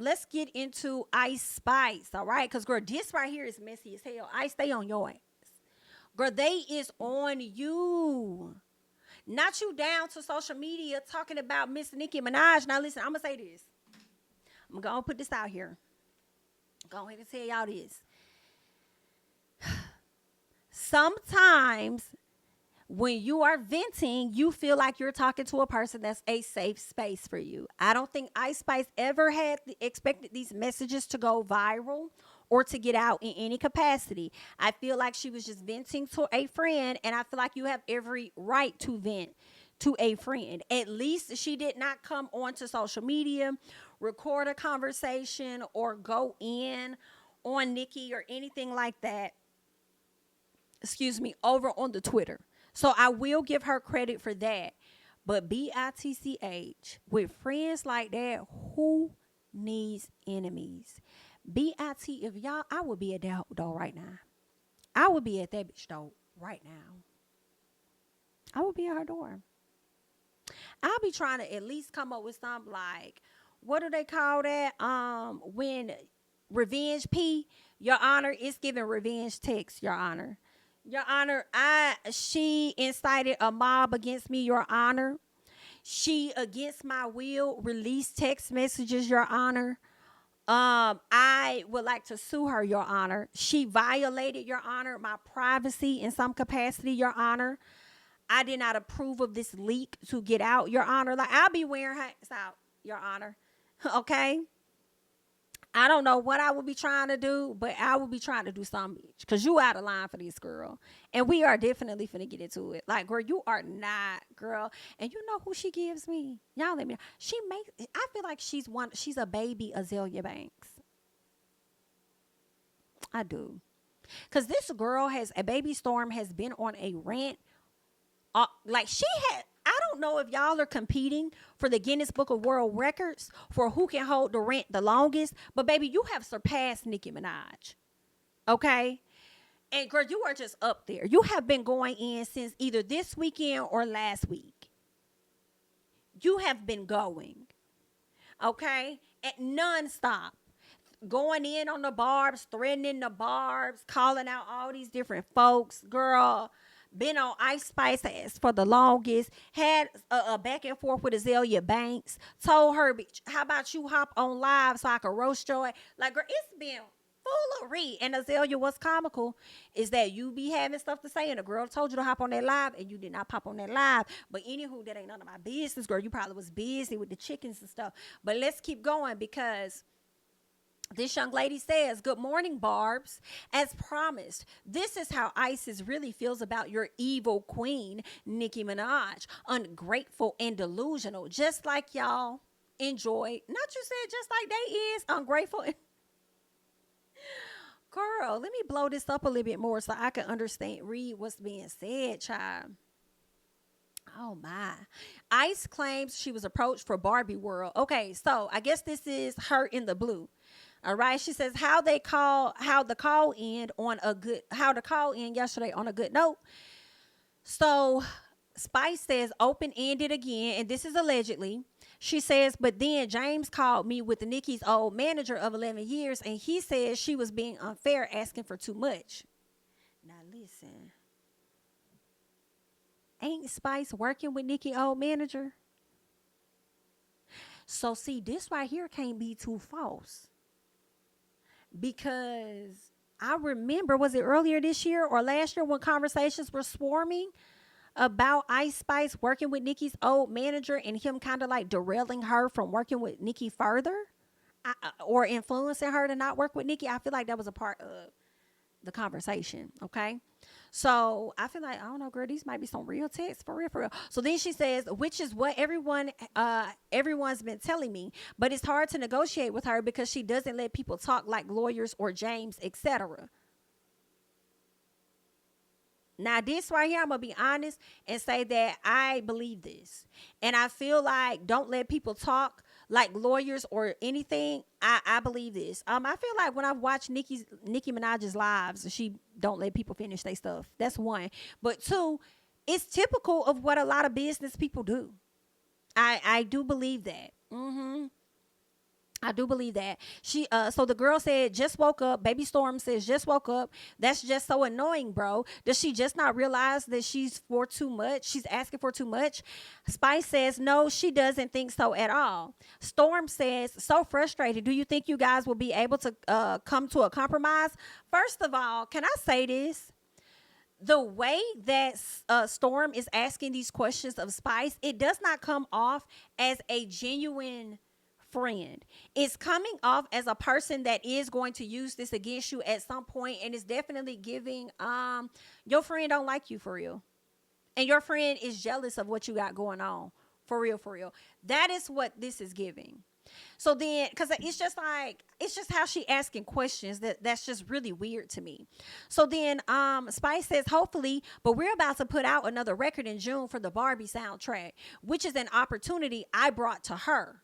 let's get into Ice Spice, all right? Because, girl, this right here is messy as hell. I stay on your ass. Girl, they is on you. Not you down to social media talking about Miss Nicki Minaj. Now, listen, I'm going to say this. I'm going to put this out here. Go ahead and tell y'all this. Sometimes when you are venting, you feel like you're talking to a person that's a safe space for you. I don't think Ice Spice ever expected these messages to go viral or to get out in any capacity. I feel like she was just venting to a friend, and I feel like you have every right to vent to a friend. At least she did not come onto social media, record a conversation, or go in on Nicki or anything like that. Excuse me, over on the Twitter. So I will give her credit for that. But BITCH, with friends like that, who needs enemies? BIT, if y'all, I would be at that door right now. I would be at that bitch door right now. I would be at her door. I'll be trying to at least come up with something like, what do they call that? When revenge P, Your Honor, it's giving revenge text, Your Honor. Your Honor, she incited a mob against me, Your Honor. She, against my will, released text messages, Your Honor. I would like to sue her, Your Honor. She violated, Your Honor, my privacy in some capacity, Your Honor. I did not approve of this leak to get out, Your Honor. Like, I'll be wearing her out, Your Honor. Okay? I don't know what I will be trying to do, but I will be trying to do something, bitch. Because you out of line for this girl. And we are definitely finna get into it. Like, girl, you are not, girl. And you know who she gives me? Y'all let me know. I feel like she's a baby Azealia Banks. I do. Because this girl a baby Storme has been on a rant. Like, I don't know if y'all are competing for the Guinness Book of World Records for who can hold the rant the longest, but baby, you have surpassed Nicki Minaj. Okay? And girl, you are just up there. You have been going in since either this weekend or last week. You have been going. Okay? At nonstop. Going in on the Barbs, threatening the Barbs, calling out all these different folks. Girl, been on Ice Spice ass for the longest, had a back and forth with Azealia Banks, told her, bitch, how about you hop on live so I can roast your ass? Like, girl, it's been foolery. And Azealia, what's comical is that you be having stuff to say, and the girl told you to hop on that live, and you did not pop on that live. But anywho, that ain't none of my business, girl. You probably was busy with the chickens and stuff. But let's keep going, because this young lady says, good morning, Barbs. As promised, this is how ISIS really feels about your evil queen, Nicki Minaj. Ungrateful and delusional, just like y'all enjoy. Not you said just like they is ungrateful. Girl, let me blow this up a little bit more so I can read what's being said, child. Oh my. Ice claims she was approached for Barbie World. Okay, so I guess this is her in the blue. All right. She says how the call in yesterday on a good note. So Spice says open-ended again, and this is allegedly. She says, but then James called me with Nicki's old manager of 11 years, and he says she was being unfair, asking for too much. Now listen. Ain't Spice working with Nicki old manager? So see, this right here can't be too false. Because I remember, was it earlier this year or last year when conversations were swarming about Ice Spice working with Nicki's old manager and him kind of like derailing her from working with Nicki further, or influencing her to not work with Nicki? I feel like that was a part of the conversation. Okay. So I feel like, I don't know, girl, these might be some real texts for real. So then she says, which is what everyone's been telling me, but it's hard to negotiate with her because she doesn't let people talk like lawyers or James, etc. Now, this right here, I'm going to be honest and say that I believe this. And I feel like don't let people talk like lawyers or anything. I believe this. I feel like when I've watched Nicki Minaj's lives, she don't let people finish their stuff. That's one. But two, it's typical of what a lot of business people do. I do believe that. I do believe that. So the girl said, just woke up. Baby Storm says, just woke up. That's just so annoying, bro. Does she just not realize that she's for too much? She's asking for too much. Spice says, no, she doesn't think so at all. Storm says, so frustrated. Do you think you guys will be able to come to a compromise? First of all, can I say this? The way that Storm is asking these questions of Spice, it does not come off as a genuine friend. It's coming off as a person that is going to use this against you at some point, and is definitely giving your friend don't like you for real, and your friend is jealous of what you got going on for real, for real. That is what this is giving. So then, because it's just like, it's just how she asking questions that's just really weird to me. So then Spice says, hopefully, but we're about to put out another record in June for the Barbie soundtrack, which is an opportunity I brought to her.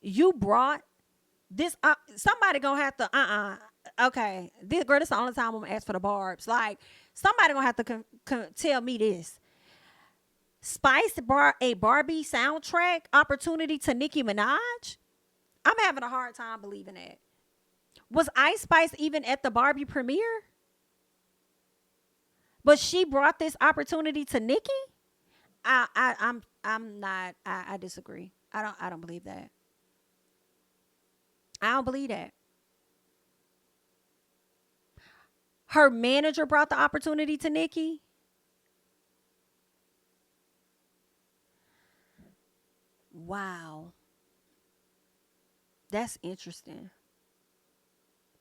You brought this somebody gonna have to okay, this girl, this the only time I'm gonna ask for the barbs. Like, somebody gonna have to tell me this. Spice brought a Barbie soundtrack opportunity to Nicki Minaj. I'm having a hard time believing that. Was Ice Spice even at the Barbie premiere? But she brought this opportunity to Nicki? I'm not, I disagree. I don't believe that. I don't believe that. Her manager brought the opportunity to Nicki. Wow. That's interesting.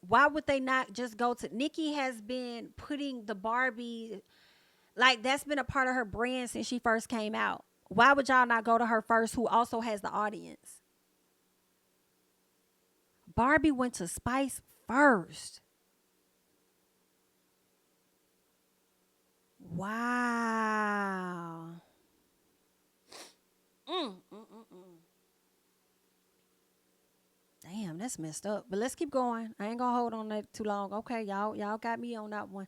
Why would they not just go to Nicki? Has been putting the Barbie, like, that's been a part of her brand since she first came out. Why would y'all not go to her first, who also has the audience? Barbie went to Spice first. Wow. Mm, mm, mm, mm. Damn, that's messed up. But let's keep going. I ain't gonna hold on that too long. Okay, y'all got me on that one.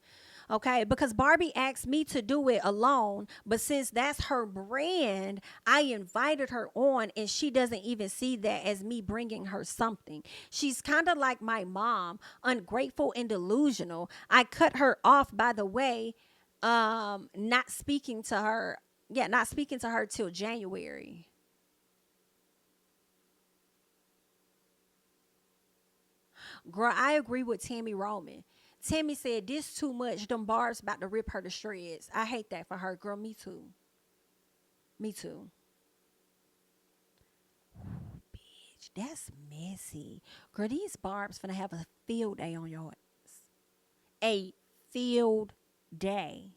Okay, because Barbie asked me to do it alone, but since that's her brand, I invited her on, and she doesn't even see that as me bringing her something. She's kind of like my mom, ungrateful and delusional. I cut her off, by the way, not speaking to her. Yeah, not speaking to her till January. Girl, I agree with Tammy Roman. Tammy said, this too much. Them barbs about to rip her to shreds. I hate that for her. Girl, me too. Me too. Bitch, that's messy. Girl, these barbs finna have a field day on your ass. A field day.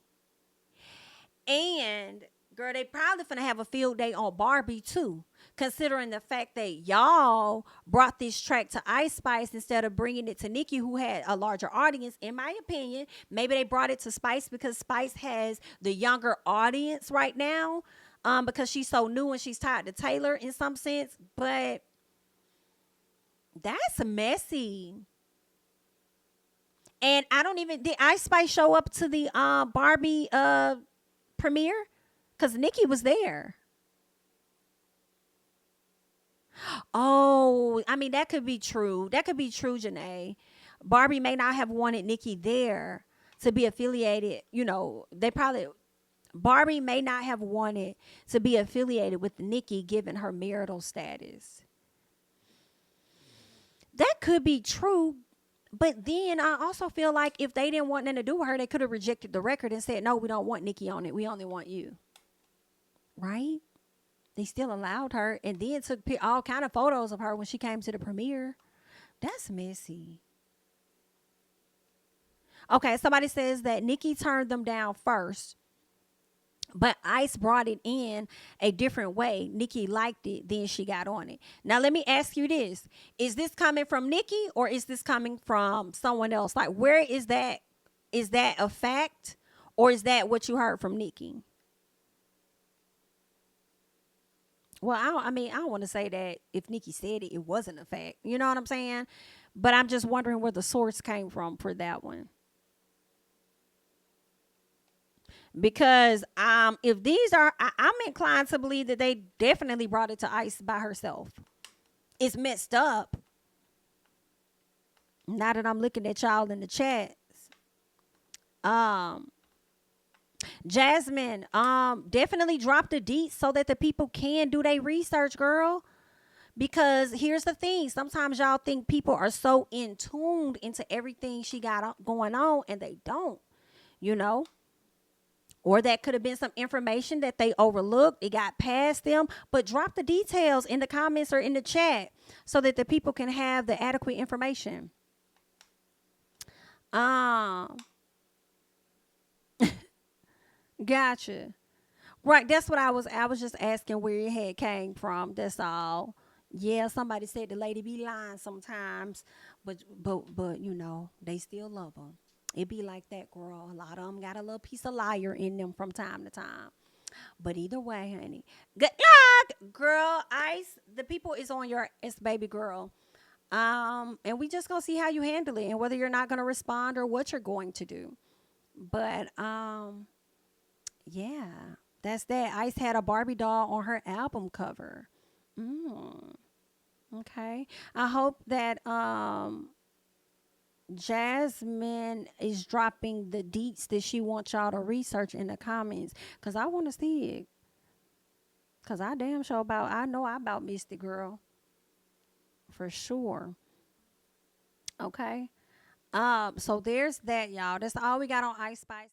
And girl, they probably finna have a field day on Barbie too, considering the fact that y'all brought this track to Ice Spice instead of bringing it to Nicki, who had a larger audience. In my opinion, maybe they brought it to Spice because Spice has the younger audience right now, because she's so new and she's tied to Taylor in some sense. But that's messy. And I don't even, did Ice Spice show up to the Barbie premiere? Because Nicki was there. Oh, I mean, that could be true. That could be true, Janae. Barbie may not have wanted Nicki there to be affiliated. You know, they probably, Barbie may not have wanted to be affiliated with Nicki given her marital status. That could be true. But then I also feel like if they didn't want nothing to do with her, they could have rejected the record and said, no, we don't want Nicki on it. We only want you. Right? They still allowed her, and then took all kind of photos of her when she came to the premiere. That's messy. Okay, somebody says that Nicki turned them down first, but Ice brought it in a different way. Nicki liked it, then she got on it. Now let me ask you this. Is this coming from Nicki or is this coming from someone else? Like, where is that? Is that a fact or is that what you heard from Nicki? Well, I don't want to say that if Nicki said it, it wasn't a fact. You know what I'm saying? But I'm just wondering where the source came from for that one. Because if these are, I'm inclined to believe that they definitely brought it to Ice by herself. It's messed up. Now that I'm looking at y'all in the chat, um, Jasmine, definitely drop the deets so that the people can do their research, girl. Because here's the thing: sometimes y'all think people are so in tuned into everything she got going on, and they don't. You know, or that could have been some information that they overlooked. It got past them. But drop the details in the comments or in the chat so that the people can have the adequate information. Um, gotcha. Right, that's what I was just asking where it had came from. That's all. Yeah, somebody said the lady be lying sometimes, but they still love them. It be like that, girl. A lot of them got a little piece of liar in them from time to time. But either way, honey, good luck, girl. Ice, the people is on your ass, baby girl. And we just gonna see how you handle it and whether you're not gonna respond or what you're going to do. But yeah, that's that. Ice had a Barbie doll on her album cover. Mm, okay. I hope that Jasmine is dropping the deets that she wants y'all to research in the comments, cause I want to see it. Cause I damn sure I know about Misty Girl for sure. Okay. So there's that, y'all. That's all we got on Ice Spice.